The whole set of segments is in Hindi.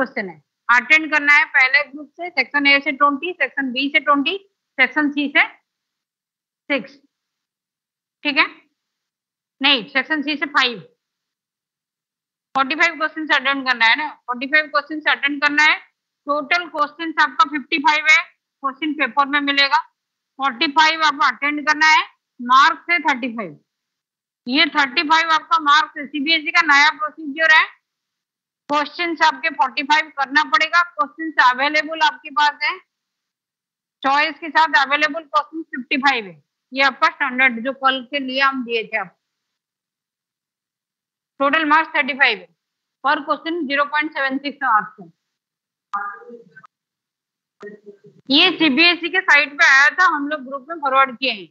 क्वेश्चन है, अटेंड करना है पहले ग्रुप से, सेक्शन ए से 20, सेक्शन बी से 20, सेक्शन सी से 6, ठीक है, नहीं सेक्शन सी से 5, 45 क्वेश्चन अटेंड करना है ना, 45 क्वेश्चन अटेंड करना है। टोटल क्वेश्चन आपका 55 है, क्वेश्चन पेपर में मिलेगा, 45 आपको अटेंड करना है, मार्क्स है 35, ये 35 आपका मार्क्स है। सीबीएसई का नया प्रोसीजर है, क्वेश्चंस आपके 45 करना पड़ेगा, क्वेश्चंस अवेलेबल आपके पास है, चॉइस के साथ अवेलेबल क्वेश्चन 55 है, ये आपका स्टैंडर्ड जो कल के लिए हम दिए थे आप। टोटल मार्क्स 35 है, पर क्वेश्चन 0.76 मार्क्स है। ये सीबीएसई के साइट पे आया था, हम लोग ग्रुप में फॉरवर्ड किए हैं,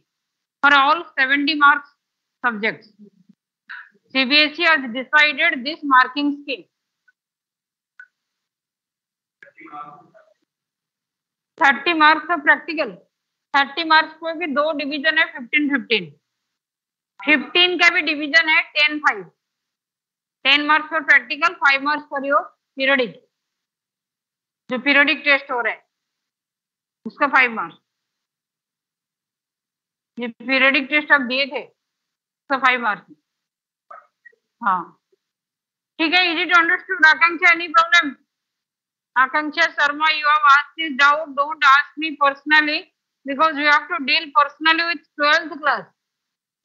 for all 70 marks subjects CBSE has decided this marking scheme. 30 marks का प्रैक्टिकल, 30 मार्क्स को भी दो डिवीजन है, 15-15, 15 का भी डिवीजन है 10-5, 10 marks for practical, 5 marks for your periodic, जो पीरियडिक टेस्ट हो रहा है उसका 5 मार्क्स, ये पीरियडिक टेस्ट आप दिए थे उसका 5 मार्क्स। हाँ ठीक है, easy to understood. Akanksha, any problem? Akanksha Sharma, you have asked this doubt. Don't ask me personally because we have to deal personally with 12th class.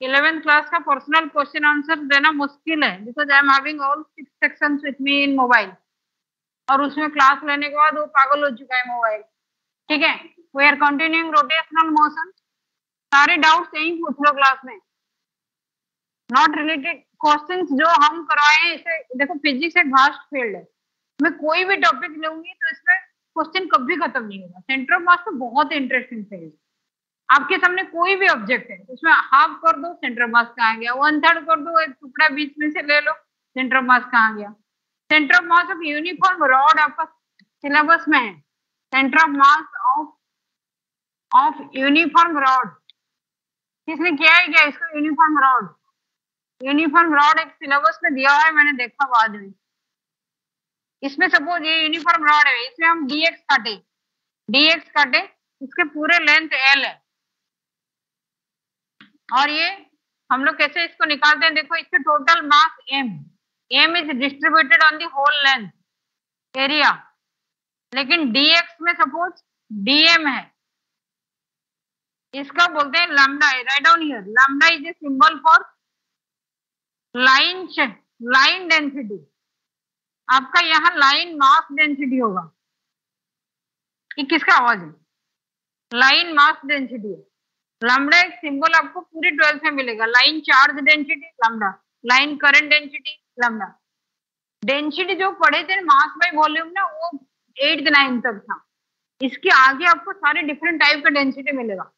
11th class का personal question answer देना मुश्किल है because I am having all 6 sections with me in mobile. और उसमें क्लास लेने के बाद वो पागल हो चुका है मोबाइल, ठीक है। We are continuing rotational motion. सारे डाउट्स यही पूछ लो क्लास में, नॉट रिलेटेड क्वेश्चंस जो हम करवाए हैं। इसे देखो, फिजिक्स एक वास्ट फील्ड है, मैं कोई भी टॉपिक लूंगी तो इसमें क्वेश्चन कभी खत्म नहीं होगा। सेंटर ऑफ मास तो बहुत इंटरेस्टिंग है, आपके सामने कोई भी ऑब्जेक्ट है उसमें हाफ कर दो, सेंटर ऑफ मास कहाँ गया, 1/3 कर दो, एक टुकड़ा बीच में से ले लो, सेंटर ऑफ मास कहाँ गया। Centre of mass of uniform rod आपका सिलेबस में है, centre of mass of uniform rod किसने किया है क्या इसको? यूनिफॉर्म रॉड, यूनिफॉर्म रॉड एक सिलेबस में दिया है, मैंने देखा बाद में। इसमें सपोज ये यूनिफॉर्म रॉड है, इसमें हम डीएक्स काटे, इसके पूरे लेंथ एल है, और ये हम लोग कैसे इसको निकालते हैं, देखो इसके total mass M is distributed on the whole length area, लेकिन डीएक्स में सपोज डीएम है, इसका बोलते हैं lambda. Right down here, lambda is a symbol for line density. आपका यहाँ लाइन मास डेंसिटी होगा, ये किसका आवाज है? लाइन मास डेंसिटी है। लैम्डा एक सिंबल आपको पूरी 12th में मिलेगा, line charge density lambda, line current density lambda. Density जो पढ़े थे मास बाय वॉल्यूम ना, वो 8th 9th तक था, इसके आगे आपको सारे डिफरेंट टाइप का डेंसिटी मिलेगा,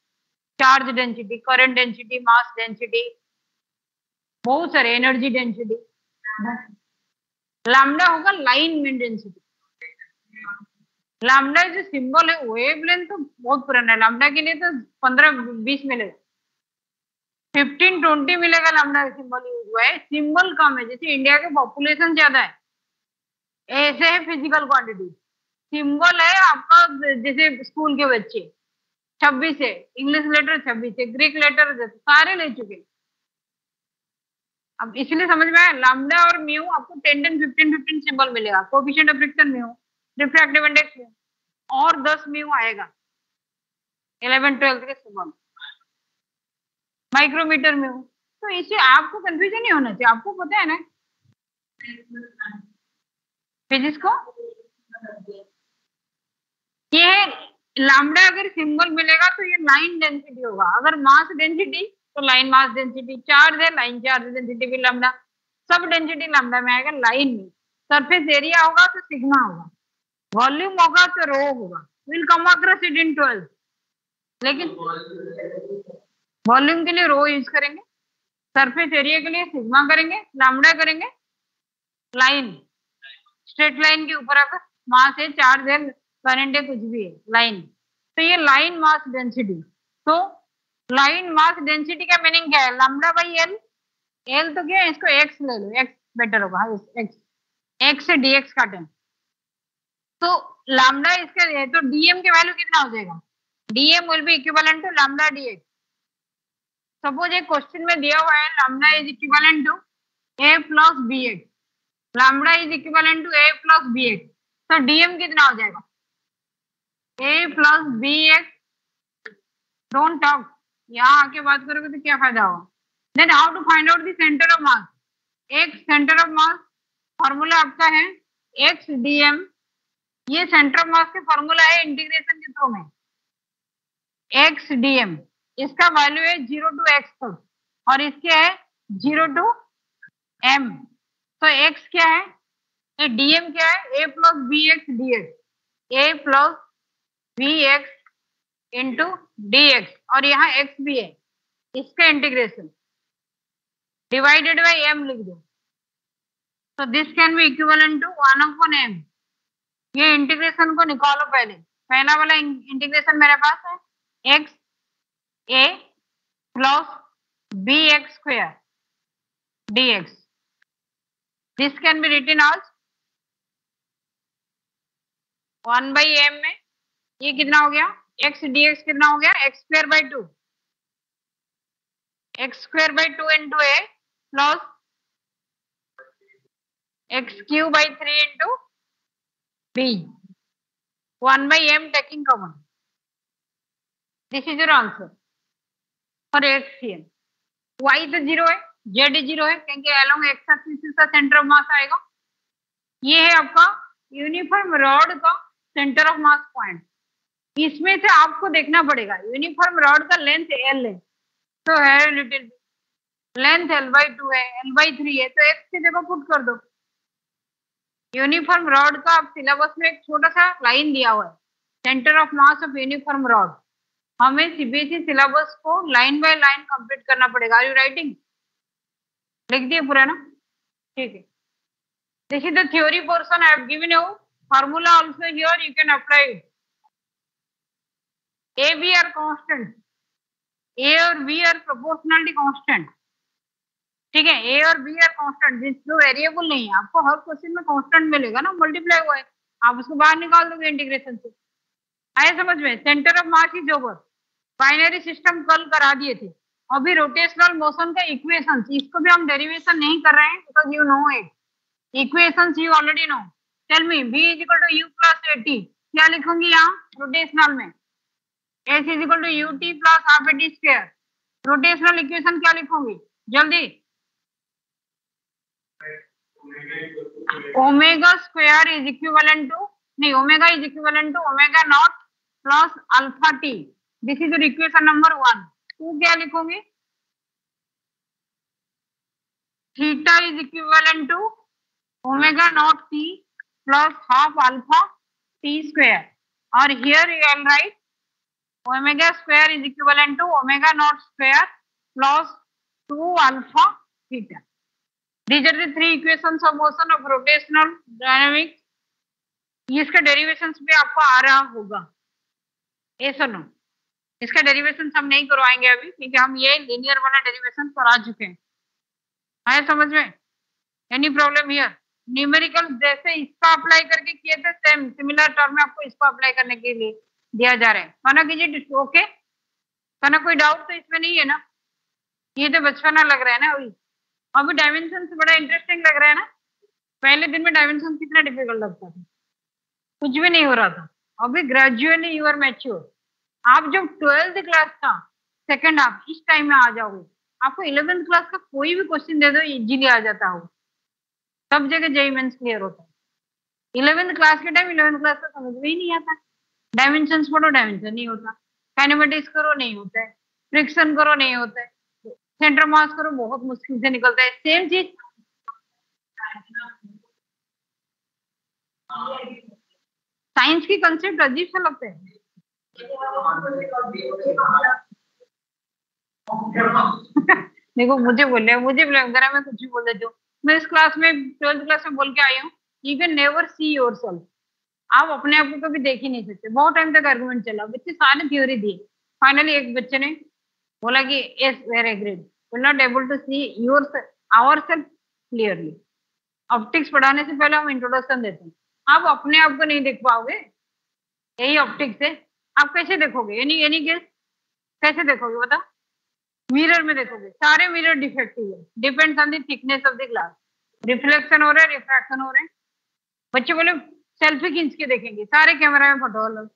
charge density, current density, mass density, बहुत सारे, एनर्जी डेंसिटी। लैम्डा होगा लाइन में डेंसिटी। लैम्डा जो सिंबल है, वेवलेंथ तो बहुत पुराना है, लैम्डा के लिए तो 15-20 मिलेगा, 15-20 मिलेगा लैम्डा सिंबल यूज हुआ है। सिंबल कम है, जैसे इंडिया के पॉपुलेशन ज्यादा है ऐसे है फिजिकल क्वांटिटी। सिंबल है आपका जैसे स्कूल के बच्चे 26 है, इंग्लिश लेटर 26 है, ग्रीक लेटर सारे ले चुके। अब इसलिए समझ में आया, लैम्डा और म्यू आपको 10-10-15-15 सिंबल मिलेगा, coefficient of friction mu, refractive index mu, और 10 म्यू आएगा 11-12 के सिंबल, माइक्रोमीटर म्यू। तो इसे आपको कंफ्यूजन नहीं होना चाहिए, आपको पता है ना फिजिक्स को। ये लैम्डा अगर सिंबल मिलेगा तो ये लाइन डेंसिटी होगा, अगर मास डेंसिटी तो लाइन मास डेंसिटी, चार्ज है लाइन चार्ज डेंसिटी भी लैम्डा, सब डेंसिटी लैम्डा में आएगा लाइन में। सरफेस एरिया होगा तो सिग्मा होगा, वॉल्यूम होगा तो रो होगा, will come across it in 12, लेकिन वॉल्यूम के लिए रो यूज करेंगे, सरफेस एरिया के लिए सिग्मा करेंगे, लैम्डा करेंगे लाइन, स्ट्रेट लाइन के ऊपर आकर मास है, चार्ज है, करंट है, कुछ भी है लाइन, तो ये लाइन मास डेंसिटी। तो लाइन मास डेंसिटी का मीनिंग क्या है? लैम्डा बाई एल, एल तो क्या है, इसको एक्स ले लो, एक्स बेटर होगा, एक्स से डीएक्स काटें, तो लैम्डा इसका तो डीएम के वैल्यू कितना हो जाएगा, dm will be equivalent to lambda dx. Suppose एक क्वेश्चन में दिया हुआ है lambda is equivalent to a plus b x, lambda is equivalent to a plus b x, तो डीएम कितना हो जाएगा, a plus b x. Don't talk, यहाँ आके बात करोगे तो क्या फायदा होगा। Then how to find out the centre of mass, एक सेंटर ऑफ मास फॉर्मूला आपका है एक्स डीएम, ये सेंटर ऑफ मास के फॉर्मूला है इंटीग्रेशन के थ्रू में, एक्स डीएम, इसका वैल्यू है 0 टू एक्स तक और इसके है 0 टू एम। तो एक्स क्या है, डीएम क्या है, a plus b x d x, a plus b x into d x, और यहाँ एक्स भी है, इसका इंटीग्रेशन डिवाइडेड बाई एम लिख दो। तो this can be equivalent to 1/m। ये इंटीग्रेशन को निकालो, पहला वाला इंटीग्रेशन मेरे पास है x a plus b x square d x, this can be written as 1/m में ये कितना हो गया, एक्स डी एक्स कितना हो गया, x square by 2 into a plus x cube by 3 into b, 1/m taking common. This is your answer for x here. y तो 0 है, z 0 है क्योंकि along x axis का सेंटर ऑफ मास आएगा। ये है आपका यूनिफॉर्म रॉड का सेंटर ऑफ मास पॉइंट। इसमें से आपको देखना पड़ेगा यूनिफॉर्म रॉड का लेंथ l है, तो है लिटिल लेंथ l/2 है, l/3 है, तो x की जगह पुट कर दो। यूनिफॉर्म रॉड का सिलेबस में एक छोटा सा लाइन दिया हुआ है, centre of mass of uniform rod. हमें सीबीएसई सिलेबस को लाइन बाय लाइन कंप्लीट करना पड़ेगा। आर यू राइटिंग, लिख दिए पूरा ना, ठीक है। This is the theory portion I have given you, formula also here you can apply it. A b are constant, a और बी आर प्रोपोर्शनली कांस्टेंट, ठीक है। ए और बी आर कांस्टेंट, जिसमें वेरिएबल नहीं है, आपको हर क्वेश्चन में कांस्टेंट मिलेगा ना, मल्टीप्लाई हुआ है, आप उसको बाहर निकाल दोगे इंटीग्रेशन से। आए समझ में, centre of mass is over, binary system कल करा दिए थे। अभी रोटेशनल मोशन का इक्वेशन, इसको भी हम डेरिवेशन नहीं कर रहे हैं because you know it, equations you already know. Tell me b equal to u plus at, क्या लिखूंगी यहाँ रोटेशनल में, s equal to ut plus half at square, rotational equation क्या लिखूंगी जल्दी, omega square is equivalent to, नहीं omega is equivalent to omega nought plus alpha t, this is equation number 1। Two क्या लिखोगे, theta is equivalent to omega nought t plus half alpha t square, और here you can write omega square is equivalent to omega naught square plus 2 alpha theta. These are the three equations of motion of rotational dynamics. इसका डेरिवेशंस भी आपको आ रहा होगा, ये सुनो, इसका डेरिवेशंस हम नहीं करवाएंगे अभी क्योंकि हम ये लीनियर वाला डेरिवेशन करा चुके हैं। आया समझ में, एनी प्रॉब्लम हियर, न्यूमेरिकल जैसे इसका अप्लाई करके किए थे सेम सिमिलर टर्म में आपको इसको अप्लाई करने के लिए दिया जा रहा है। माना कीजिए ओके, कहना कोई डाउट तो इसमें नहीं है ना, ये तो बचपना लग रहा है ना अभी। अभी डायमेंशन से बड़ा इंटरेस्टिंग लग रहा है ना, पहले दिन में डायमेंशन कितना डिफिकल्ट लगता था, कुछ भी नहीं हो रहा था। अभी ग्रेजुअली यू आर मैच्योर। आप जब 12th क्लास का सेकंड हाफ इस टाइम में आ जाओगे, आपको 11th क्लास का कोई भी क्वेश्चन दे दो इजीली आ जाता हो, सब जगह जेईई मेंस क्लियर होता है। 11th क्लास के टाइम 11th क्लास का समझ में ही नहीं आता, डायमेंशंस पढ़ो डायमेंशन नहीं होता, काइनेमेटिक्स करो नहीं होता है, फ्रिक्शन करो नहीं होता है, सेंटर मास करो बहुत मुश्किल से निकलता है। सेम चीज साइंस की कंसेप्ट अजीब सा लगता है। देखो मुझे बोले, मुझे अगर मैं कुछ भी बोल देती हूँ, मैं इस क्लास में 12th क्लास में बोल के आई हूँ, you can never see yourself, आप अपने आप को कभी देख ही नहीं सकते। बहुत टाइम तक आर्गुमेंट चला, बच्चे सारे थ्योरी दिए, फाइनली एक बच्चे ने बोला कि yes we are agreed, we are not able to see ourself clearly. Optics पढ़ाने से पहले हम इंट्रोडक्शन देते हैं, आप अपने आप को नहीं देख पाओगे यही ऑप्टिक से। आप कैसे देखोगे? एनी गेस, कैसे देखोगे बताओ? मिरर में देखोगे, सारे मिरर डिफेक्टिव है, depends on the thickness of the glass. Reflection हो रहा है, रिफ्रैक्शन हो रहे हैं। बच्चे बोले सेल्फी खींच के देखेंगे, सारे कैमरा में फोटो लो।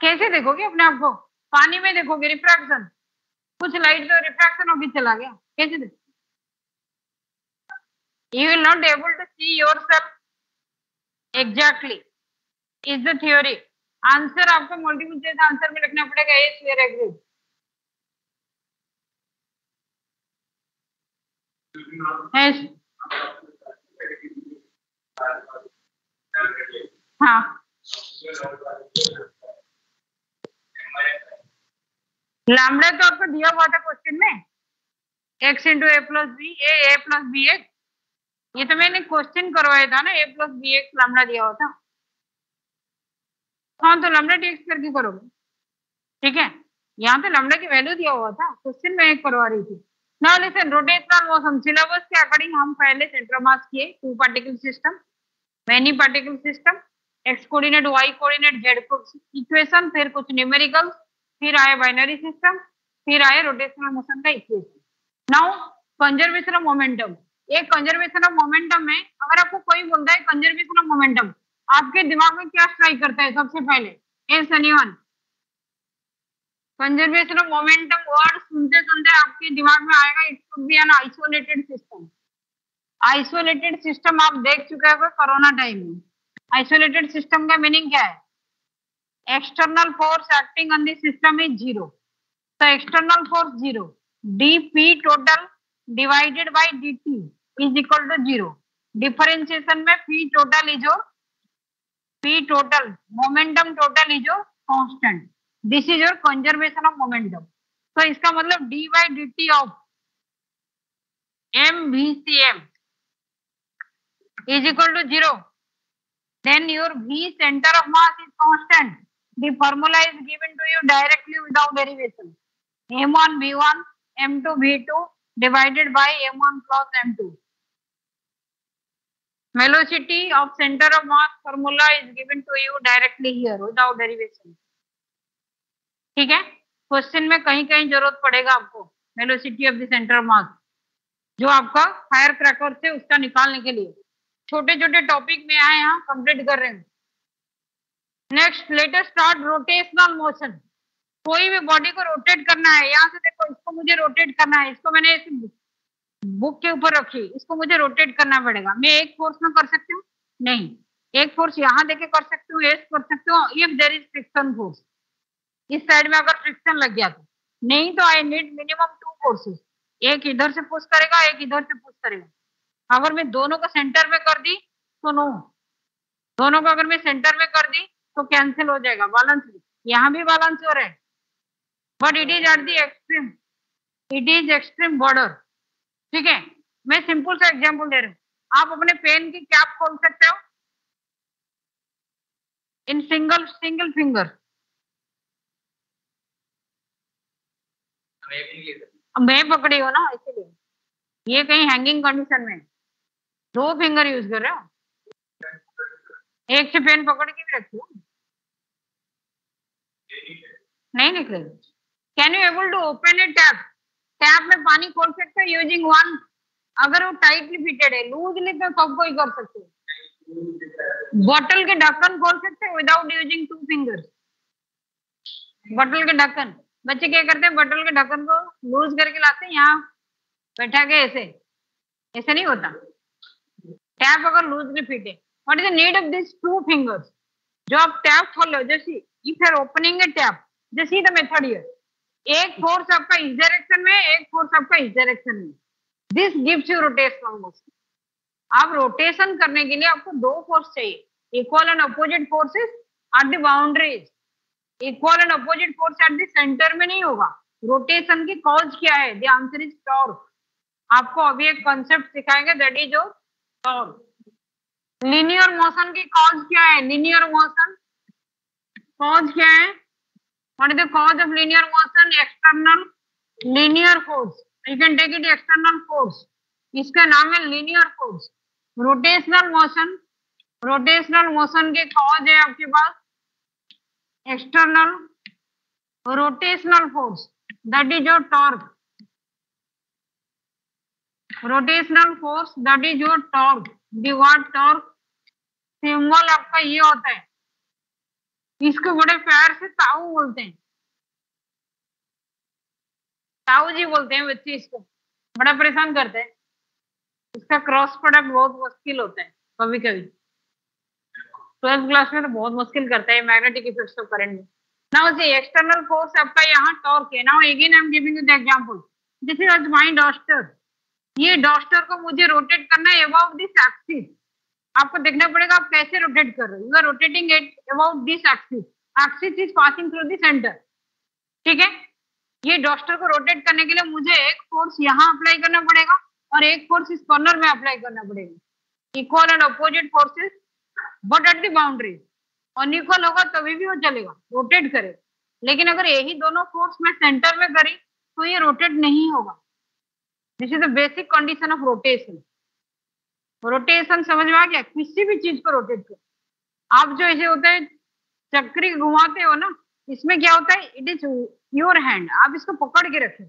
कैसे देखोगे अपने आप को? पानी में देखोगे रिफ्रैक्शन, कुछ लाइट तो रिफ्रैक्शन होके चला गया, कैसे देखोगे? You will not able to see yourself exactly is the theory। Answer आपको मल्टीपल चॉइस आंसर में लिखना पड़ेगा, yes we are agreed। yes हाँ, लैम्बडा तो आपको दिया हुआ था क्वेश्चन में, x into a plus B, A plus b x. ये तो मैंने क्वेश्चन करवाया था ना, ए प्लस बी एक्स लैम्बडा दिया हुआ था। हाँ तो लैम्बडा टेक्स करके करोगे, ठीक है। यहाँ पे लैम्बडा की वैल्यू दिया हुआ था, क्वेश्चन में एक करवा रही थी। Now listen, rotational motion syllabus के अकॉर्डिंग हम पहले सेंटर ऑफ मास किए, 2 particle system, many particle system, x coordinate, y coordinate, z equation, फिर कुछ न्यूमेरिकल, फिर आया बाइनरी सिस्टम, फिर आया रोटेशनल मोशन का equation. Now conservation of momentum. एक कंजर्वेशन ऑफ मोमेंटम में अगर आपको कोई बोलता है कंजर्वेशन ऑफ मोमेंटम, आपके दिमाग में क्या स्ट्राइक करता है सबसे पहले? एस anyone? Conservation of momentum word सुनते सुनते आपके दिमाग में आएगा it should be an isolated system. Isolated system आप देख चुके हो कोरोना टाइम में। आइसोलेटेड सिस्टम का मीनिंग क्या है? External force acting on the system is zero. तो external force zero, dp total divided by dt is equal to zero. Differentiation में p total is your, p total momentum total is your constant. This is your conservation of momentum. तो इसका मतलब d by dt of mvcm is equal to 0, then your v center of mass is constant। The formula is given to you directly without derivation, m1 v1 m2 v2 divided by m1 plus m2। velocity of center of mass formula is given to you directly here without derivation। ठीक है, क्वेश्चन में कहीं कहीं जरूरत पड़ेगा आपको velocity of the centre of मास, जो आपका फायर क्रैकर से उसका निकालने के लिए। छोटे छोटे टॉपिक में आए यहाँ कंप्लीट कर रहे हैं। Next let us start rotational motion. कोई भी बॉडी को रोटेट करना है, यहाँ से देखो इसको मुझे रोटेट करना है, इसको मैंने इस बुक के ऊपर रखी, इसको मुझे रोटेट करना पड़ेगा। मैं एक फोर्स में कर सकती हूँ? नहीं। एक फोर्स यहाँ देके कर सकती हूँ, ऐसे कर सकती हूँ if there is friction force. इस साइड में अगर फ्रिक्शन लग गया तो, नहीं तो आई नीड मिनिमम 2 फोर्सेस, एक इधर से पुश करेगा, एक इधर से पुश करेगा। अगर मैं दोनों को सेंटर में कर दी तो नो, दोनों को अगर मैं सेंटर में कर दी तो कैंसिल हो जाएगा, बैलेंस। यहाँ भी बैलेंस हो रहा है, but it is at the extreme, it is extreme border. ठीक है, मैं सिंपल सा एग्जांपल दे रहा हूँ। आप अपने पेन की कैप खोल सकते हो इन सिंगल फिंगर। मैं पकड़ी हो ना, इसलिए ये कहीं हैंगिंग कंडीशन में 2 फिंगर यूज कर रहे हो, एक से पेन पकड़ के भी रखी हो, नहीं निकलेगा। Can you able to open a tap? Tap में पानी खोल सकते हो यूजिंग वन, अगर वो टाइटली फिटेड है, लूजली तो सब कोई कर सकते हो। बॉटल के ढक्कन खोल सकते हो विदाउट यूजिंग 2 फिंगर्स। बॉटल के ढक्कन, बच्चे क्या करते हैं, बॉटल के ढक्कन को लूज करके लाते हैं, यहाँ बैठा के ऐसे, ऐसे नहीं होता। टैप अगर लूजली फिट है, what is the need of this 2 fingers? जो आप टैप खोल लो, जैसे if you are opening a tap, जैसे द मेथड हियर, एक फोर्स आपका इस डायरेक्शन में, एक फोर्स आपका इस डायरेक्शन में। This gives you rotational motion. आप रोटेशन करने के लिए आपको 2 फोर्स चाहिए, equal and opposite forces at the boundaries. Equal and opposite force at the centre में नहीं होगा। रोटेशन की कॉज क्या है? The answer is torque. आपको अभी एक कॉन्सेप्ट सिखाएंगे, that is your torque. Linear motion की कॉज क्या है? लीनियर मोशन कॉज क्या है? What is the cause of linear motion? External linear force. You can take it external force. इसका नाम है linear force. रोटेशनल मोशन के कॉज है आपके पास external rotational force, that is your torque. Rotational force that is your torque. Divide torque symbol आपका ये होता है, इसको बड़े प्यार से ताऊ बोलते हैं, ताऊ जी बोलते हैं बच्चे, इसको बड़ा परेशान करते हैं। इसका क्रॉस प्रोडक्ट बहुत मुश्किल होता है कभी कभी, 12th क्लास में तो बहुत मुश्किल करता है मैग्नेटिक इफेक्ट्स ऑफ करंट में। नाउ सी एक्सटर्नल फोर्स आपका यहाँ टॉर्क है। Now again I am giving you the example, this is my डॉस्टर। ये डॉस्टर को मुझे रोटेट करना है अबाउट दिस एक्सिस। आपको देखना पड़ेगा आप कैसे रोटेट कर रहे हो। You are rotating it about this axis, axis is passing through the centre, ठीक है। ये डॉस्टर को रोटेट करने के लिए मुझे एक फोर्स यहाँ अप्लाई करना पड़ेगा और एक फोर्स इस कॉर्नर में अप्लाई करना पड़ेगा। Equal and opposite forces but at the boundary. Unequal होगा तभी भी वो चलेगा, रोटेट करे। लेकिन अगर यही दोनों फोर्स मैं सेंटर में करी तो ये रोटेट नहीं होगा। This is the basic condition of rotation. Rotation समझ में आ गया? किसी भी चीज को रोटेट करो आप। जो ऐसे होता है चक्री घुमाते हो ना, इसमें क्या होता है, इट इज योर हैंड, आप इसको पकड़ के रखे,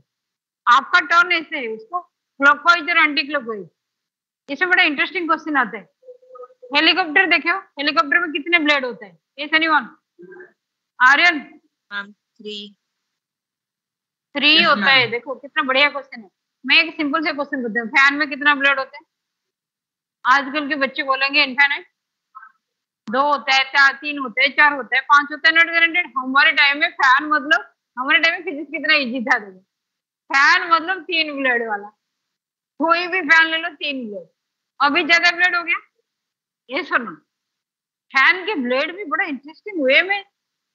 आपका टर्न ऐसे है, उसको क्लॉकवाइज और एंटी क्लॉकवाइज। इसमें बड़ा इंटरेस्टिंग क्वेश्चन आता है। हेलीकॉप्टर देखो, हेलीकॉप्टर में कितने ब्लेड होते हैं? Yes anyone? आर्यन? 3 होता है। देखो कितना बढ़िया क्वेश्चन है। मैं एक सिंपल से क्वेश्चन पूछती हूँ, फैन में कितना ब्लेड होता है? आजकल के बच्चे बोलेंगे इनफाइनाइट। 2 होता है, 4, 3 होता है, 4 होता है, 5 होता है, नॉट गारंटेड। हमारे टाइम में फैन मतलब, हमारे टाइम में फिजिक्स कितना इजी था। देखो फैन मतलब 3 ब्लेड वाला, कोई भी फैन ले लो 3 ब्लेड। अभी ज्यादा ब्लेड हो गया, ये सुनो। फैन के ब्लेड भी बड़ा इंटरेस्टिंग वे में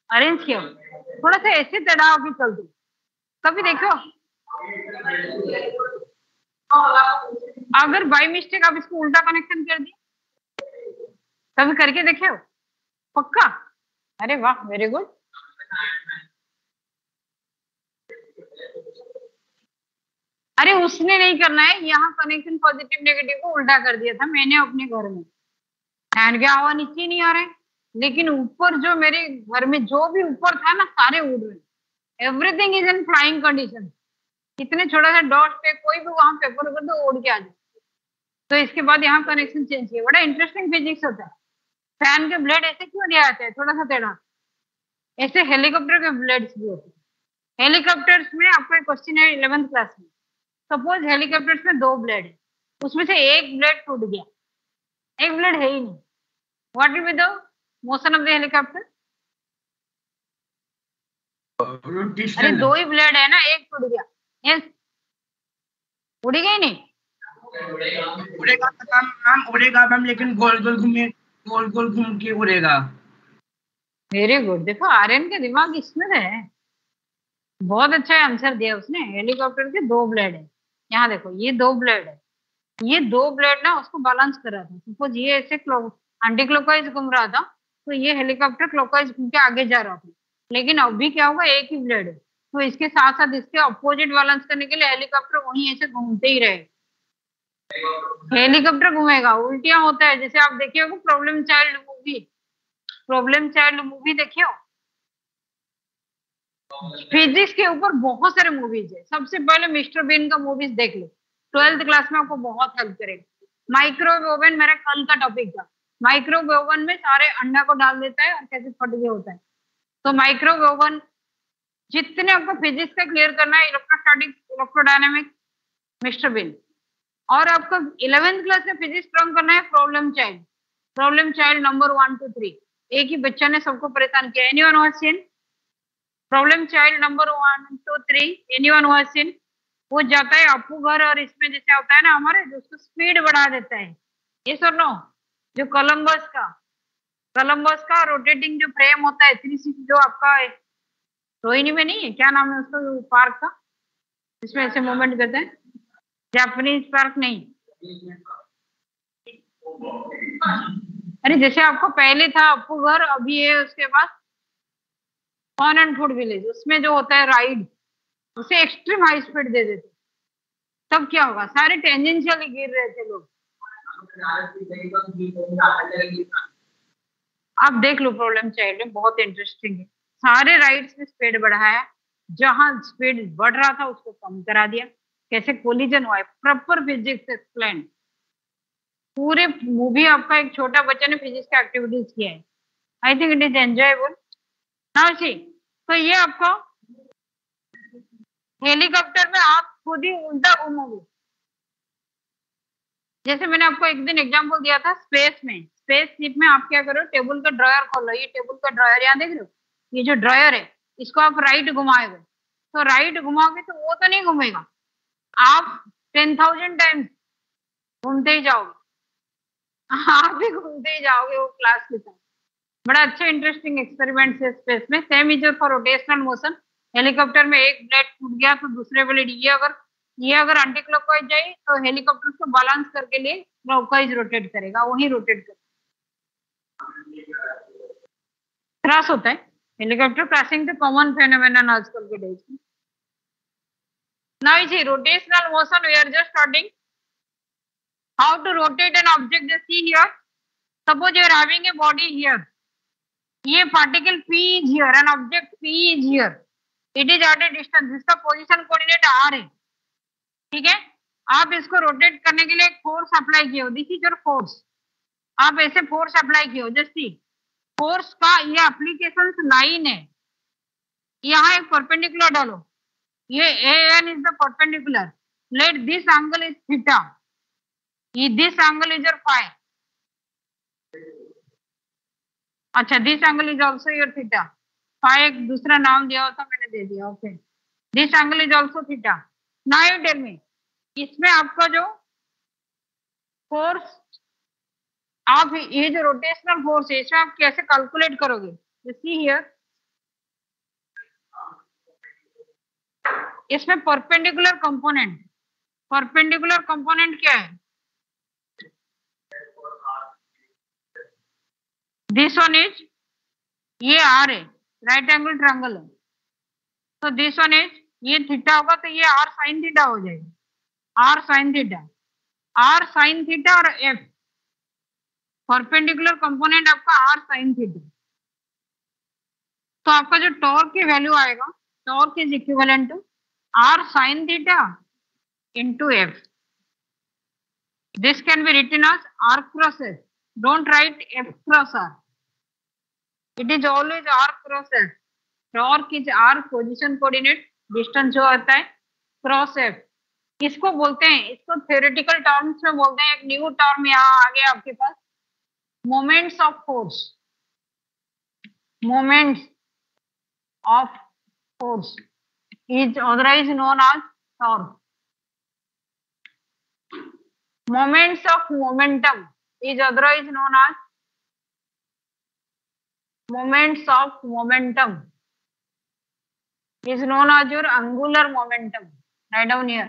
अरेंज किया, थोड़ा सा ऐसे तड़ा के चलते। कभी देखो अगर बाय मिस्टेक आप इसको उल्टा कनेक्शन कर दिए, कभी करके देखे हो? पक्का? अरे वाह, वेरी गुड। अरे उसने नहीं करना है, यहाँ कनेक्शन पॉजिटिव नेगेटिव को उल्टा कर दिया था मैंने अपने घर में। फैन क्या हवा नीचे नहीं आ रहा है, लेकिन ऊपर जो मेरे घर में जो भी ऊपर था ना, सारे उड़ रहे। Everything is in flying condition. इतने छोटा सा डॉट पे कोई भी वहां पेपर कर दो, उड़ के आ जाए। तो इसके बाद यहाँ कनेक्शन चेंज किया। बड़ा इंटरेस्टिंग फिजिक्स होता है। फैन के ब्लेड ऐसे क्यों दिया जाता है, थोड़ा सा टेढ़ा? ऐसे हेलीकॉप्टर के ब्लेड्स भी होते हैं। हेलीकॉप्टर्स में आपका क्वेश्चन है 11th क्लास में, सपोज हेलीकॉप्टर्स में 2 ब्लेड है, उसमें से एक ब्लेड टूट गया, एक ब्लेड है ही नहीं, what will be the motion of the helicopter? अरे 2 ही ब्लेड है ना, एक टूट गया, यस उड़ी गई नहीं? उड़ेगा मैम, लेकिन गोल गोल घूम के उड़ेगा। Very good. देखो आर्यन का दिमाग इसमें है, बहुत अच्छा आंसर दिया उसने। हेलीकॉप्टर के 2 ब्लेड है, यहाँ देखो ये 2 ब्लेड है, ये 2 ब्लेड ना उसको बैलेंस कर रहा था। सपोज ये ऐसे एंटी क्लॉकवाइज घूम रहा था, तो ये हेलीकॉप्टर क्लॉकवाइज घूम के आगे जा रहा था। लेकिन अभी क्या होगा, एक ही ब्लेड है, तो इसके साथ साथ इसके अपोजिट बैलेंस करने के लिए हेलीकॉप्टर वहीं ऐसे घूमते ही रहे। हेलीकॉप्टर घूमेगा, उल्टियां होता है। जैसे आप देखिए हो प्रॉब्लम चाइल्ड मूवी देखिए हो। फिजिक्स के ऊपर बहुत सारे मूवीज है। सबसे पहले मिस्टर बीन का मूवीज देख लो, 12th क्लास में आपको बहुत हेल्प करेगा। माइक्रोवेव ओवन मेरा कल का टॉपिक था। माइक्रोवेव ओवन में सारे अंडा को डाल देता है और कैसे फट गया होता है। तो माइक्रोवेव ओवन जितने आपको फिजिक्स का क्लियर करना है, इलेक्ट्रोस्टैटिक्स, इलेक्ट्रोडायनेमिक्स, मिस्टर बीन। और आपको 11th क्लास में फिजिक्स स्ट्रॉन्ग करना है प्रॉब्लम चाइल्ड नंबर 1 to 3। एक ही बच्चा ने सबको परेशान किया। Anyone who has seen problem child number 1 to 3? Anyone who has seen? वो जाता है अपू घर और इसमें जैसे होता है ना हमारे, जो उसको स्पीड बढ़ा देता है। ये सर नो, जो कोलंबस का रोटेटिंग जो फ्रेम होता है 360, जो आपका रोहिणी में नहीं है, क्या नाम है उसका पार्क का, जिसमें ऐसे मूवमेंट करते हैं? जापानीज पार्क नहीं, अरे जैसे आपको पहले था अपू घर, अभी है उसके पास फन एंड फूड विलेज, उसमें जो होता है राइड, उसे एक्सट्रीम हाई स्पीड दे देते, तब क्या होगा? सारे टेंजेंशियली गिर रहे थे लोग। आप देख लो प्रॉब्लम चाइल्ड में, बहुत इंटरेस्टिंग है। सारे राइट्स में स्पीड बढ़ाया, जहां स्पीड बढ़ रहा था उसको कम करा दिया। कैसे कोलिजन हुआ है, प्रॉपर फिजिक्स एक्सप्लेन। पूरे मूवी आपका एक छोटा बच्चा ने फिजिक्स का एक्टिविटीज किया है। I think it is enjoyable. Now see, तो ये आपको हेलीकॉप्टर में आप खुद ही उल्टा घूमोगे। जैसे मैंने आपको एक दिन एग्जांपल दिया था स्पेस में, स्पेस शिप में आप क्या करो, टेबल का ड्रॉयर खोलो। ये टेबल का ड्रॉयर यहाँ देख रहे हो, ये जो ड्रॉयर है इसको आप राइट घुमाओगे, तो राइट घुमाओगे तो वो तो नहीं घूमेगा, आप 10,000 टाइम्स घूमते ही जाओगे, आप भी घूमते ही जाओगे वो क्लास के साथ। बड़ा अच्छा इंटरेस्टिंग एक्सपेरिमेंट है स्पेस में। Same is for rotational motion. Helicopter में एक ब्लेड टूट गया तो दूसरे ब्लेड ये अगर एंटी क्लॉकवाइज जाए तो हेलीकॉप्टर को बैलेंस करके लिए क्लॉकवाइज रोटेट करेगा, वही रोटेट करेगा। क्रैश होता है हेलीकॉप्टर, क्रैशिंग तो कॉमन फेनोमेनन आजकल के डेज में। Now is rotational motion, we are just starting how to rotate an object. Just see here, suppose you are having a body here, ये particle P is here, an object P is here, it is at a distance, इसका पोजीशन कोऑर्डिनेट R है, ठीक है। आप इसको रोटेट करने के लिए एक फोर्स अप्लाई किए हो, दिस इज योर फोर्स। आप ऐसे फोर्स अप्लाई किए हो, जस्ट सी फोर्स का ये एप्लीकेशन लाइन है। यहाँ एक परपेंडिकुलर डालो, ये AN is the perpendicular, let this angle is theta, this angle is your phi. अच्छा, this angle is also your theta. phi एक दूसरा नाम दिया होता मैंने दे दिया, okay. this angle is also theta. Now you tell me, इसमें आपका जो फोर्स, आप ये जो रोटेशनल फोर्स है इसमें आप कैसे कैलकुलेट करोगे? सी हियर, इसमें परपेंडिकुलर कंपोनेंट, परपेंडिकुलर कंपोनेंट क्या है? दिस वन इज, ये आर है, राइट एंगल ट्रायंगल है, तो दिस वन इज, ये थीटा होगा तो ये आर साइन थीटा हो जाएगा, r sine theta, r sine theta और एफ परपेंडिकुलर कंपोनेंट आपका आर साइन थीटा। तो आपका जो टॉर्क की वैल्यू आएगा, torque is equivalent to r sine theta into F. This can be written as r cross F, don't write F cross r, it is always r cross f. Torque is r position coordinate, distance जो आता है cross f। इसको बोलते हैं, इसको theoretical terms में बोलते हैं, एक न्यू टर्म यहाँ आ गया आपके पास, moments of force, moments of force is otherwise known as torque. Moments of momentum is otherwise known as moments of momentum, is known as your angular momentum. Write down here,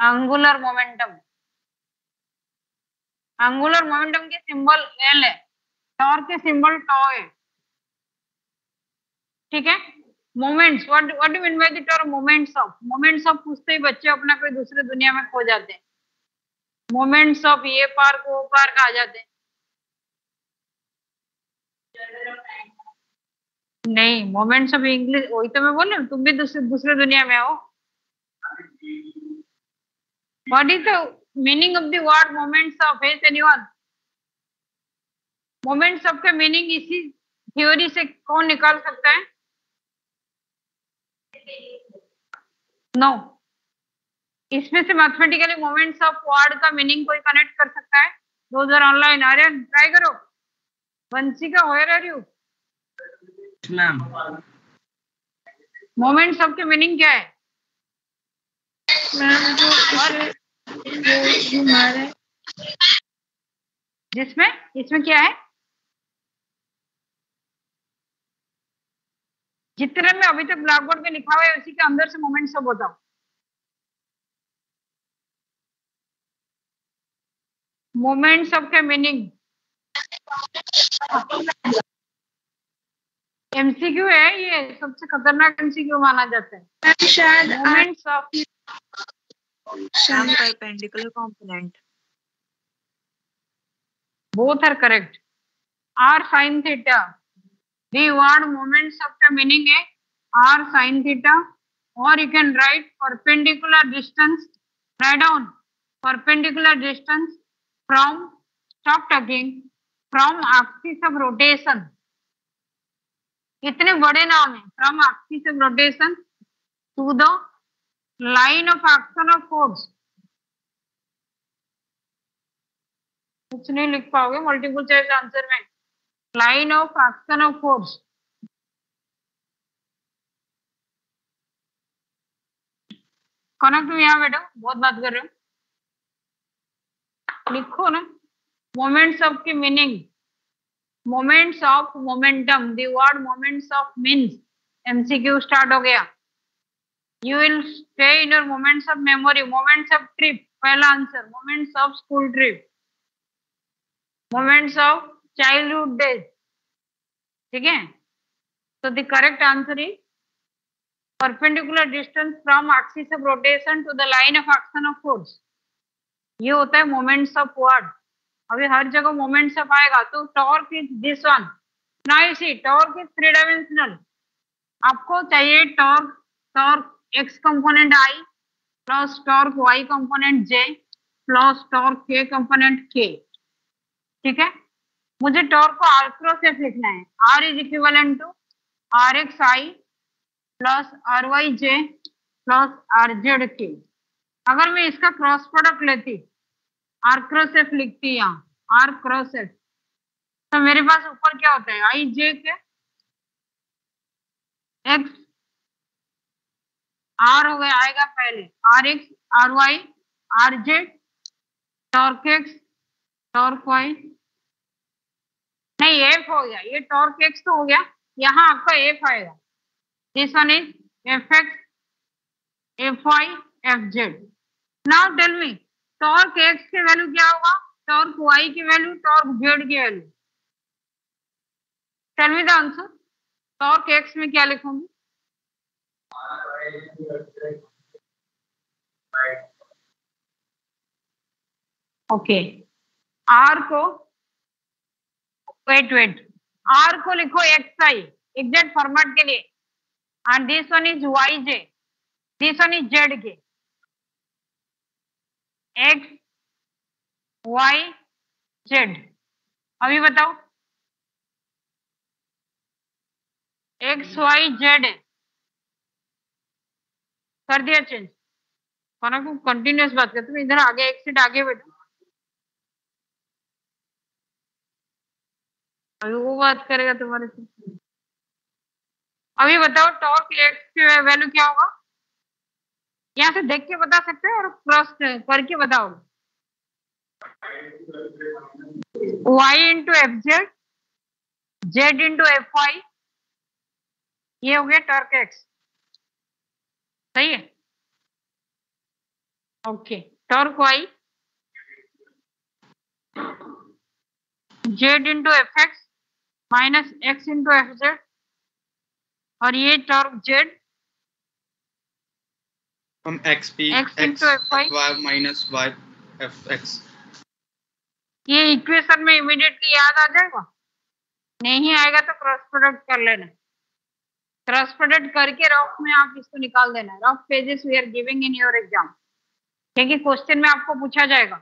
angular momentum. angular momentum के सिंबल L है, टॉर्क के सिंबल टॉ है, ठीक है। Moments, what do mean by the term moments of? Moments of पूछते ही बच्चे अपना कोई दूसरे दुनिया में खो जाते हैं। मोमेंट्स ऑफ ये पार्क वो पार्क आ जाते हैं, नहीं मोमेंट्स ऑफ इंग्लिश, वही तो मैं बोल रही हूँ, तुम भी दूसरे दुनिया में हो। What is the meaning of the word moments of? है एनीवन? मोमेंट्स ऑफ का मीनिंग इसी थ्योरी से कौन निकाल सकता है? नो इसमें से मैथमेटिकली मोमेंट्स ऑफ वर्ड का मीनिंग कोई कनेक्ट कर सकता है? Those are online, Aryan try करो। Vanshika where are you? Ma'am moments of के मीनिंग क्या है? मैम जिसमें, इसमें क्या है? जितने में अभी तक ब्लैक बोर्ड पे लिखा हुआ है उसी के अंदर से मोमेंट्स ऑफ बताओ। मोमेंट्स ऑफ का मीनिंग एमसीक्यू है, ये सबसे खतरनाक एमसीक्यू माना जाता है। शायद moments of perpendicular component. both are correct. R sin theta, the word moments of the meaning है R sin theta, or you can write perpendicular distance. Write down perpendicular distance from, stop talking, from axis of rotation. इतने बड़े नाम है, from axis of rotation to the line of action of force. कुछ नहीं लिख पाओगे मल्टीपल चॉइस आंसर में. Line of action of force. Kanak तुम यहाँ बैठो, बहुत बात कर रहे हो, लिखो ना. मोमेंट्स ऑफ की meaning, moments of momentum, the word moments of means. MCQ start हो गया. You will stay in your moments of memory. Moments of trip, पहला answer. Moments of school trip, moments of childhood days. ठीक है, तो the correct answer is perpendicular distance from axis of rotation to the line of action of force. ये होता है मोमेंट्स ऑफ वर्ड. अभी हर जगह मोमेंट्स ऑफ आएगा. तो torque is this one. Now you see torque is 3 dimensional. आपको चाहिए torque, torque x component i plus torque y component j plus torque k component k. ठीक है, मुझे टॉर्क को आर क्रॉस एफ लिखना है. R is equivalent to r x i plus r y j plus r z k. अगर मैं इसका क्रॉस प्रोडक्ट लेती, आर क्रॉस एफ लिखती यहाँ आर क्रॉस एफ, तो मेरे पास ऊपर क्या होता है, आई जे के एक्स आर हो गया, आएगा पहले r x r y r z torque x torque y, नहीं एफ हो गया, ये टॉर्क एक्स तो हो गया, यहाँ आपका एफ आएगा. This one is F x F y F z. Now tell me torque x की वैल्यू क्या होगा, टॉर्क वाई की वैल्यू, टॉर्क जेड की value. Tell me the answer. Torque x में क्या लिखूंगी, ओके आर को वेट आर को लिखो एक्स आई एग्जैक्ट फॉर्मेट के लिए, and this one is y j, this one is z k. X y z. अभी बताओ एक्स वाई जेड है, कर दिया चेंज. कंटिन्यूस बात करते, तुम इधर आगे एक सीट आगे बैठो. अभी वो बात करेगा तुम्हारे से. अभी बताओ टॉर्क एक्स की वैल्यू क्या होगा, यहाँ से देख के बता सकते हो और क्रॉस करके बताओ. Y into F z, z into F y, ये हो गया टॉर्क एक्स. सही है, okay. Torque y z into F x minus x into F z, और ये टॉर्क जेड हम XP x into F y y minus y F x. ये इक्वेशन में इमीडिएटली याद आ जाएगा, नहीं आएगा तो क्रॉस प्रोडक्ट कर लेना. क्रॉस प्रोडक्ट करके रफ में आप इसको निकाल देना. Rough pages we are giving in your exam, क्योंकि क्वेश्चन में आपको पूछा जाएगा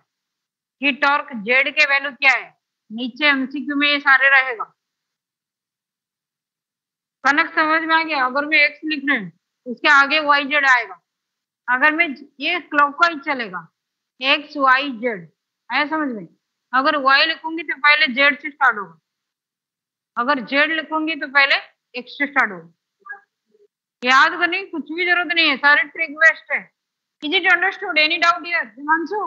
कि टॉर्क जेड के वैल्यू क्या है. नीचे एमसीक्यू में ये सारे रहेगा. कनक समझ में आ गया. अगर मैं एक्स लिख रहे हैं उसके आगे वाई जेड आएगा. अगर मैं ये क्लॉकवाइज चलेगा एक्स वाई जेड, आया समझ में. अगर वाई लिखूंगी तो पहले जेड से स्टार्ट होगा, अगर जेड लिखूंगी तो पहले एक्स से स्टार्ट होगा. याद करने की कुछ भी जरूरत नहीं है, सारे ट्रिक बेस्ट है. Is it understood? Any doubt here? Himanshu,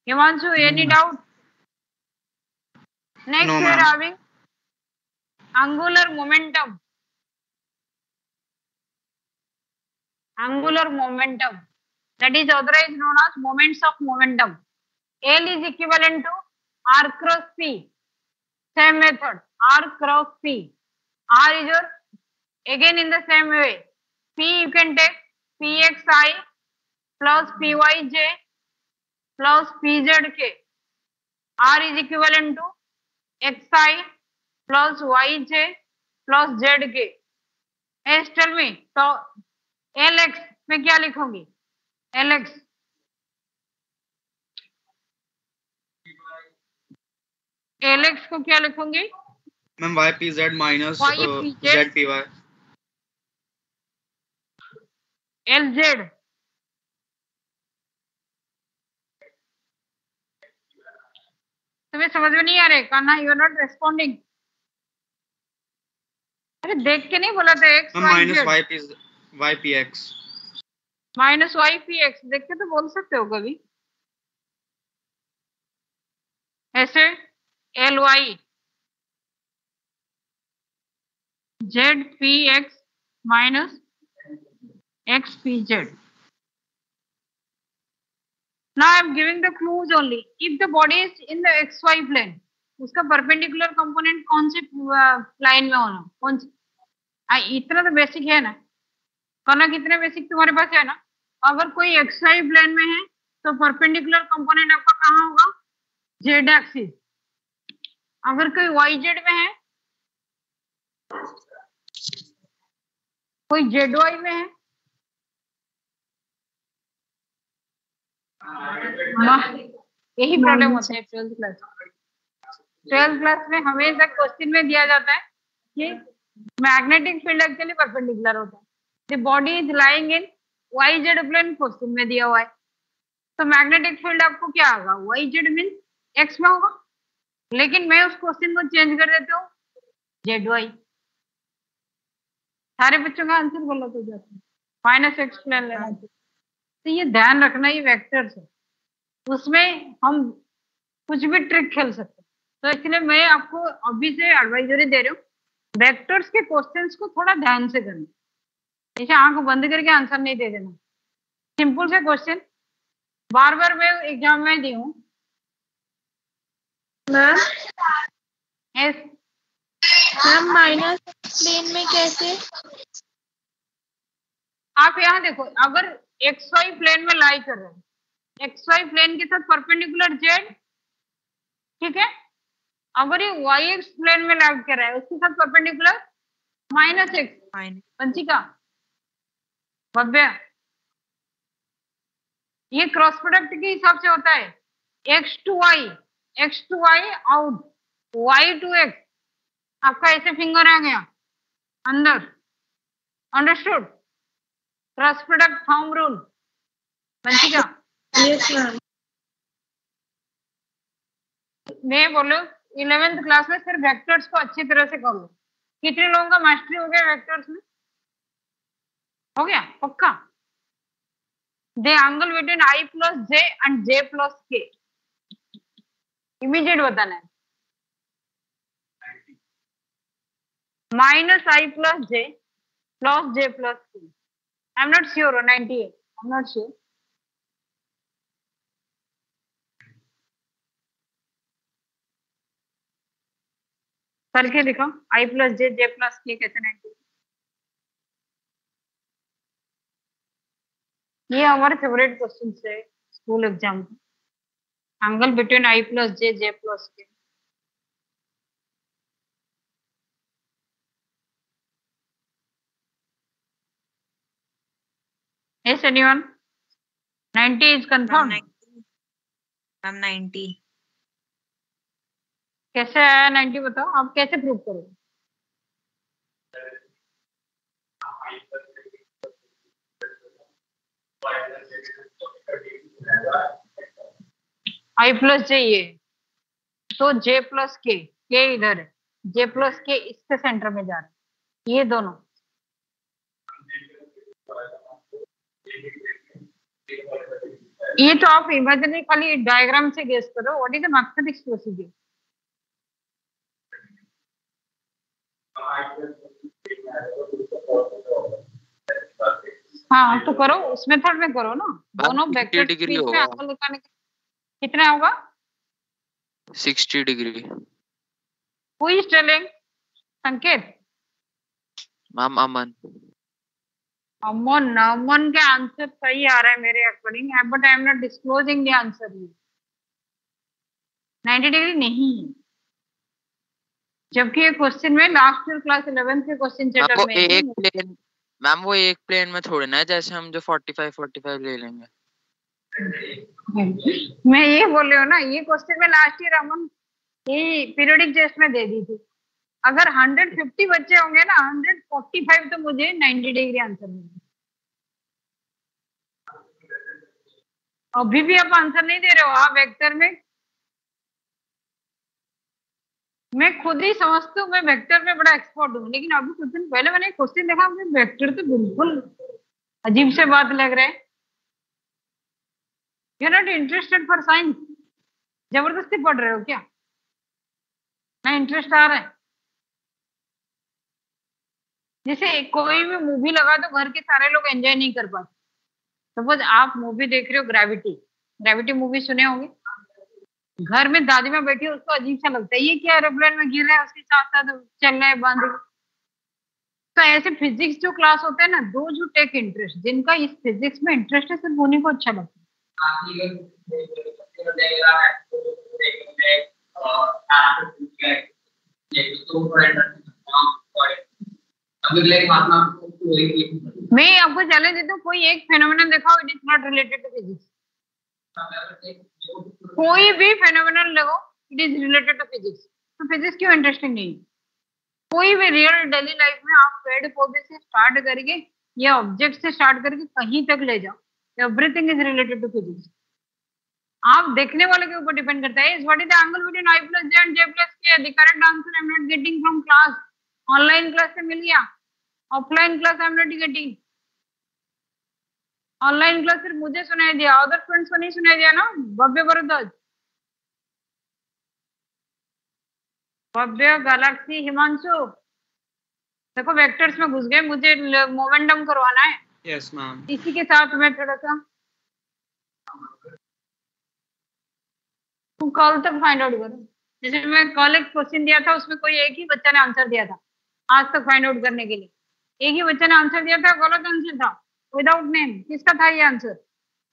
Himanshu any doubt? Next we are having angular momentum. Angular momentum, that is otherwise known as moments of momentum. L is equivalent to R cross P. Same method, R cross P. R is your, again in the same way, P you can take PXI plus PYJ plus PZK. R is equivalent to xi plus yj plus zk. Yes, tell me. तो Lx में क्या लिखूंगी? Lx Lx को क्या लिखूंगी? Ma'am ypz minus ypz zpy. Lz तुम्हें समझ में नहीं आ रहे? Kanha, you are not responding. अरे देख के नहीं बोला था x ma'am minus ypx. Minus ypx देख के तो बोल सकते हो कभी ऐसे. ly zpx minus xpz. Now I am giving the clues only. If the body is in the xy plane, उसका परपेंडिकुलर कंपोनेंट कौन से लाइन में होना? कौन से? इतना तो बेसिक है ना. करना कितने बेसिक तुम्हारे पास है ना. अगर कोई xy प्लेन में है तो परपेंडिकुलर कंपोनेंट आपका कहाँ होगा? z axis. अगर कोई yz में है, कोई zy में है, यही प्रॉब्लम होता है 12th क्लास. 12th क्लास में हमेशा क्वेश्चन में दिया जाता है कि मैग्नेटिक फील्ड एक्चुअली परपेंडिकुलर होता है. The body is lying in yz plane, question में दिया हुआ है. तो मैग्नेटिक फील्ड आपको क्या होगा? yz मींस x में होगा. लेकिन मैं उस क्वेश्चन को चेंज कर देता हूँ zy. सारे बच्चों का आंसर गलत हो जाता है. माइनस एक्स प्लेन लेना चाहिए. तो ये ध्यान रखना, ये वेक्टर्स है, उसमें हम कुछ भी ट्रिक खेल सकते हैं. तो इसलिए मैं आपको अभी से एडवाइजरी दे रही हूँ, वेक्टर्स के क्वेश्चंस को थोड़ा ध्यान से करना. ऐसे आंख बंद करके आंसर नहीं दे देना. सिंपल से क्वेश्चन बार बार मैं एग्जाम में दी हूँ. मैम माइनस प्लेन में कैसे? आप यहाँ देखो, अगर xy प्लेन में लाई कर रहे हैं, xy प्लेन के साथ परपेंडिकुलर z, ठीक है. अगर ये yx प्लेन में लाई कर रहा है, उसके साथ परपेंडिकुलर माइनस एक्स. पंचिका, भव्य, ये क्रॉस प्रोडक्ट के हिसाब से होता है. x to y out, y to x. आपका ऐसे फिंगर आ गया अंदर. Understood? Cross product thumb rule. Panchika, yes ma'am. मैं बोलो 11th क्लास में सिर्फ वेक्टर्स को अच्छी तरह से कर लो. कितने लोगों का मास्टरी हो गया वेक्टर्स में? हो गया पक्का? The angle between i plus j and j plus k immediate बताना है. Minus i plus j plus j plus k. I am not sure. 98, I am not sure. करके दिखाओ. i plus j plus k कैसे 98? ये हमारे फेवरेट क्वेश्चन है स्कूल एग्जाम में. Angle between i plus j plus k. Yes, anyone? 90 is confirmed. Ma'am 90. कैसे आया 90 बताओ. आप कैसे प्रूव करोगे? i प्लस j ये, तो j प्लस k, k इधर है, j प्लस k इसके सेंटर में जा रहा है. ये दोनों ये तो आप इमेजिनरी खाली डायग्राम से गेस करो. What is the mathematics procedure? हाँ तो करो, उस मेथड में करो ना. दोनों वेक्टर डिग्री होगा. एंगल निकालने के कितना होगा? 60 डिग्री. Who is telling? संकेत. मैम अमन. अमन के आंसर सही आ रहा है मेरे according, but I am not disclosing the answer. 90 degree नहीं है, जबकि ये क्वेश्चन में लास्ट ईयर क्लास 11th के क्वेश्चन सेटर वो में एक प्लेन, मैम वो एक प्लेन में थोड़ी ना है जैसे हम जो 45 ले लेंगे। मैं ये बोल रही हूँ ना, ये क्वेश्चन में लास्ट ईयर अमन ये पीरियोडिक टेस्ट में दे दी थी। अगर 150 बच्चे होंगे ना 145 तो मुझे 90 डिग्री आंसर मिलेगा। अभी भी आप आंसर नहीं दे रहे हो। आप वेक्टर में, मैं खुद ही समझती हूँ मैं वेक्टर में बड़ा एक्सपर्ट हूँ, लेकिन अभी कुछ दिन पहले मैंने क्वेश्चन देखा, मुझे वेक्टर तो बिल्कुल अजीब से बात लग रहा है। You are not interested for science? जबरदस्ती पढ़ रहे हो क्या? ना इंटरेस्ट आ रहा है? जैसे कोई भी मूवी लगा तो घर के सारे लोग एंजॉय नहीं कर पाते। सपोज आप मूवी देख रहे हो ग्रेविटी मूवी सुने होंगे। घर में दादी माँ बैठी है, उसको अजीब सा लगता है, ये क्या एरोप्लेन में गिर रहा है, उसके साथ साथ चल रहा है बांध। तो ऐसे फिजिक्स जो क्लास होता है ना, दो जो टेक इंटरेस्ट, जिनका इस फिजिक्स में इंटरेस्ट है, सिर्फ उन्हीं को अच्छा लगता है। मैं आपको चैलेंज देता हूँ, कोई एक फेनोमेनन दिखाओ it is not related to physics. कोई भी फेनोमेनन लगाओ it is related to physics. तो फिजिक्स क्यों इंटरेस्टिंग नहीं है? कोई भी रियल डेली लाइफ में आप पेड़ पौधे से स्टार्ट करके या ऑब्जेक्ट से स्टार्ट करके कहीं तक ले जाओ, everything is related to physics. आप देखने वाले के ऊपर डिपेंड करता है। What is the angle between i plus j and j plus k? The correct answer I am not getting from class. Online class से मिल गया, offline class I am not getting. Online class सिर्फ मुझे सुनाई दिया, अदर फ्रेंड्स को नहीं सुनाई दिया ना। भव्य भरद्वाज, भव्य, गैलेक्सी, हिमांशु, देखो वेक्टर्स में घुस गए, मुझे मोमेंटम करवाना है। Yes ma'am. इसी के साथ मैं थोड़ा सा कल तक फाइंड आउट करूँ। जैसे मैं कल एक क्वेश्चन दिया था, उसमें कोई एक ही बच्चा ने आंसर दिया था। आज तक फाइंड आउट करने के लिए एक ही बच्चे ने आंसर दिया था, गलत आंसर था, विदाउट नेम। किसका था ये आंसर?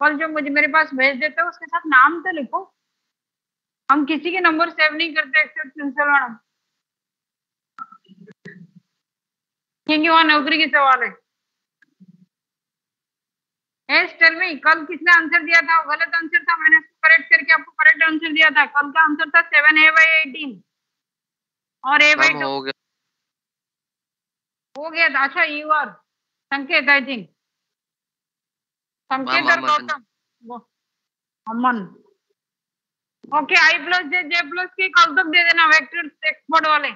कल जो मुझे मेरे पास भेज देते हो उसके साथ नाम तो लिखो। हम किसी के नंबर सेव नहीं करते एक्सेप्ट प्रिंसिपल मैडम, क्योंकि वहां नौकरी की सवाल है। टेल मी, कल किसने आंसर दिया था? गलत आंसर था, मैंने उसको करेक्ट करके आपको करेक्ट आंसर दिया था। कल का आंसर था 7a/18 और a/2 हो गया था। अच्छा, यू आर संकेत, आई थिंक संकेत और Gautam, Aman. Okay, i plus j j plus k कल तक दे देना, वेक्टर एक्सपर्ट वाले।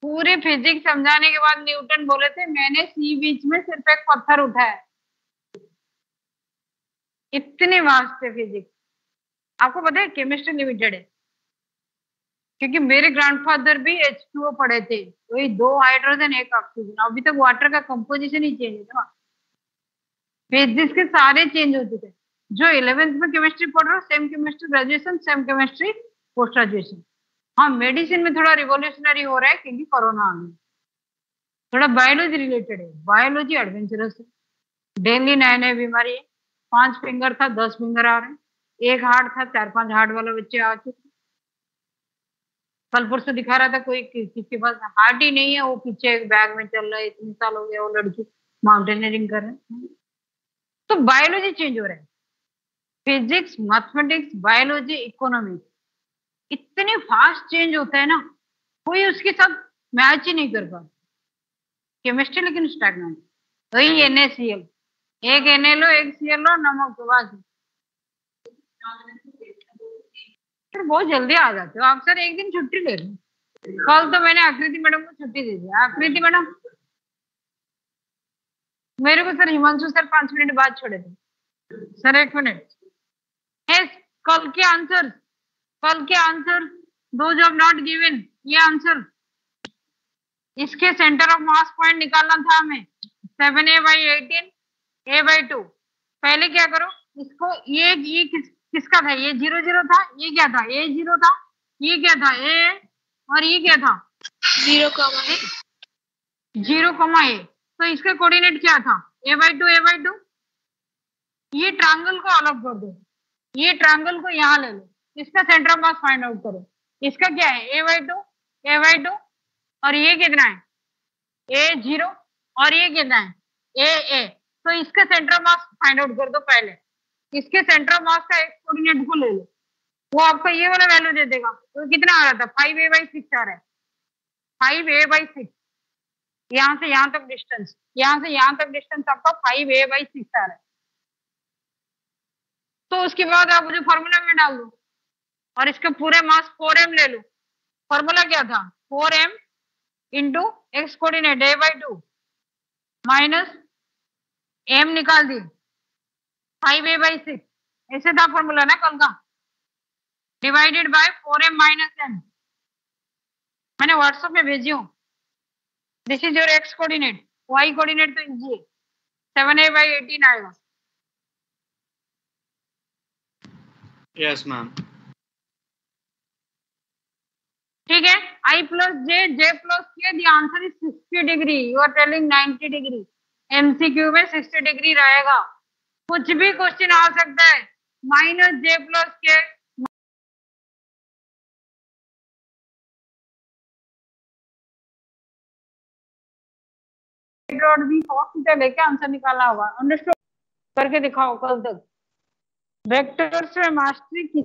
पूरे फिजिक्स समझाने के बाद न्यूटन बोले थे, मैंने सी बीच में सिर्फ एक पत्थर उठाया। इतने वास्ट है फिजिक्स। आपको पता है केमिस्ट्री लिमिटेड है, क्योंकि मेरे ग्रैंडफादर भी H2O पढ़े थे, वही 2 हाइड्रोजन 1 ऑक्सीजन। अभी तक वाटर का कंपोजिशन ही चेंज है। फिजिक्स के सारे चेंज हो चुके हैं। जो 11th में केमिस्ट्री पढ़ रहे हो, same chemistry graduation, same chemistry post graduation. हाँ, मेडिसिन में थोड़ा रिवोल्यूशनरी हो रहा है क्योंकि कोरोना आ गया। थोड़ा बायोलॉजी रिलेटेड है, बायोलॉजी एडवेंचरस है। डेली नए नए बीमारी है। 5 फिंगर था 10 फिंगर आ रहे हैं, 1 हार्ट था 4-5 हार्ट वाला बच्चे आ चुके। कल परसों दिखा रहा था कोई किसके पास हार्ट ही नहीं है, वो पीछे एक बैग में चल रहा है। 3 साल हो गया वो लड़की माउंटेनियरिंग कर रहे हैं। तो बायोलॉजी चेंज हो रहा है। फिजिक्स, मैथमेटिक्स, बायोलॉजी, इकोनॉमिक्स इतने फास्ट चेंज होता है ना, कोई उसके साथ मैच ही नहीं कर पाता। केमिस्ट्री लेकिन स्टैग्नेंट। वही NaCl, एक NaLO एक ClO, नमक बस। फिर बहुत जल्दी आ जाते हो आप। सर एक दिन छुट्टी ले लो। कल तो मैंने आकृति मैडम को छुट्टी दे दी। आकृति मैडम, मेरे को सर हिमांशु सर 5 मिनट बाद छोड़े थे। Sir 1 minute. यस, कल के आंसर दो जॉब नॉट गिवन, ये आंसर। इसके सेंटर ऑफ मास पॉइंट निकालना था हमें। 7a/18 a/2। पहले क्या करो इसको, ये किसका था? ये 0 0 था, ये क्या था? a 0 था, ये क्या था? a, और ये क्या था? 0, a। 0, a। तो इसका कोऑर्डिनेट क्या था? a/2 a/2। ये ट्रायंगल को अलग कर दो, ये ट्रायंगल को यहाँ ले लो, इसका centre of mass find out करो। इसका क्या है a/2 और ये कितना है a0 और ये कितना है a। तो इसका centre of mass find out कर दो पहले। इसके सेंटर ऑफ मास का एक्स कोऑर्डिनेट को ले लो, वो आपको ये वाला वैल्यू दे देगा। तो कितना आ रहा था 5a/6 आ रहा है 5a/6। यहाँ से यहाँ तक डिस्टेंस, यहाँ से यहाँ तक डिस्टेंस आपका 5a/6 आ रहा है। तो उसके बाद आप मुझे फॉर्मूला में डाल दो और इसके पूरे मास 4m ले लो। फॉर्मूला क्या था 4m into x coordinate a/2 minus m निकाल दी 5a/6, ऐसे था फॉर्मूला ना कल का, divided by 4m minus m। मैंने व्हाट्सएप में भेजी हूँ। This is your x coordinate, y coordinate तो इजी है 7a/18 आएगा। Yes, ma'am. ठीक है, I plus J plus K, the answer is 60 degree. You are telling 90 degree, MCQ में 60 डिग्री रहेगा। कुछ भी क्वेश्चन आ सकता है, -J plus K भी हॉस्पिटल लेके आंसर निकाला होगा। अंडरस्टूड? करके दिखाओ कल तक। वेक्टर्स में मास्टरी